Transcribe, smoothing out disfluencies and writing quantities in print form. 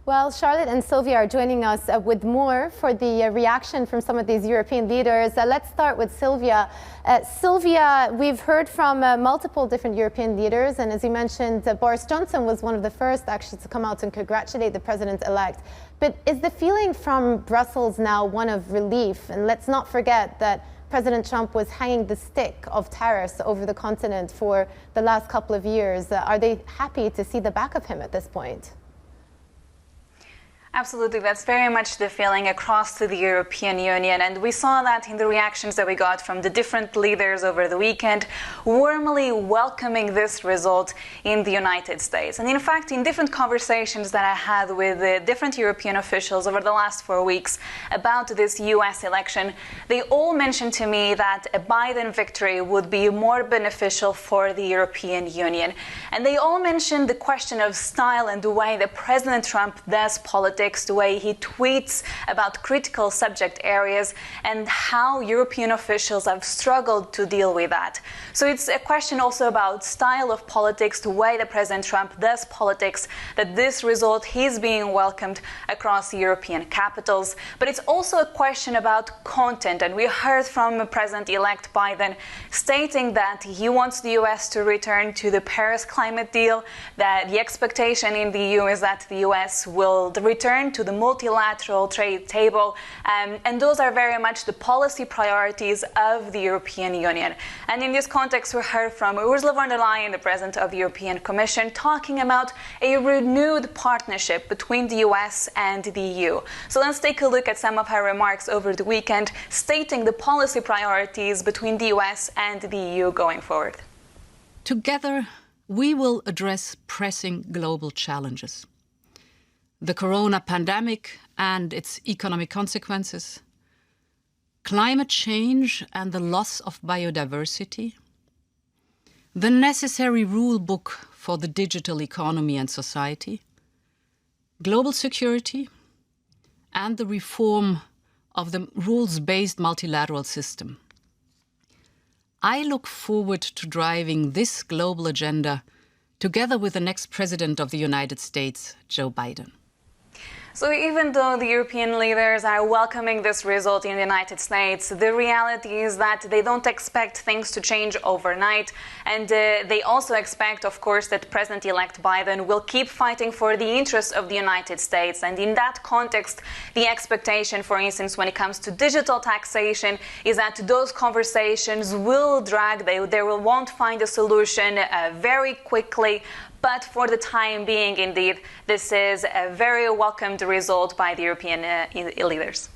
Well, Charlotte and Silvia are joining us with more for the reaction from some of these European leaders. Let's start with Silvia. Silvia, we've heard from multiple different European leaders, and as you mentioned, Boris Johnson was one of the first actually to come out and congratulate the president-elect. But is the feeling from Brussels now one of relief? And let's not forget that President Trump was hanging the stick of tariffs over the continent for the last couple of years. Are they happy to see the back of him at this point? Absolutely, that's very much the feeling across the European Union, and we saw that in the reactions that we got from the different leaders over the weekend, warmly welcoming this result in the United States. And in fact, in different conversations that I had with different European officials over the last 4 weeks about this US election, they all mentioned to me that a Biden victory would be more beneficial for the European Union. And they all mentioned the question of style and the way that President Trump does politics, the way he tweets about critical subject areas, and how European officials have struggled to deal with that. So it's a question also about style of politics, the way that President Trump does politics, that this result is being welcomed across European capitals. But it's also a question about content, and we heard from President-elect Biden stating that he wants the US to return to the Paris climate deal, that the expectation in the EU is that the US will return to the multilateral trade table, and those are very much the policy priorities of the European Union. And in this context, we heard from Ursula von der Leyen, the President of the European Commission, talking about a renewed partnership between the US and the EU. So let's take a look at some of her remarks over the weekend, stating the policy priorities between the US and the EU going forward. Together, we will address pressing global challenges: the corona pandemic and its economic consequences, climate change and the loss of biodiversity, the necessary rule book for the digital economy and society, global security, and the reform of the rules-based multilateral system. I look forward to driving this global agenda together with the next President of the United States, Joe Biden. So even though the European leaders are welcoming this result in the United States, the reality is that they don't expect things to change overnight. And they also expect, of course, that President-elect Biden will keep fighting for the interests of the United States. And in that context, the expectation, for instance, when it comes to digital taxation, is that those conversations will drag. They won't find a solution very quickly. But for the time being, indeed, this is a very welcomed result by the European leaders.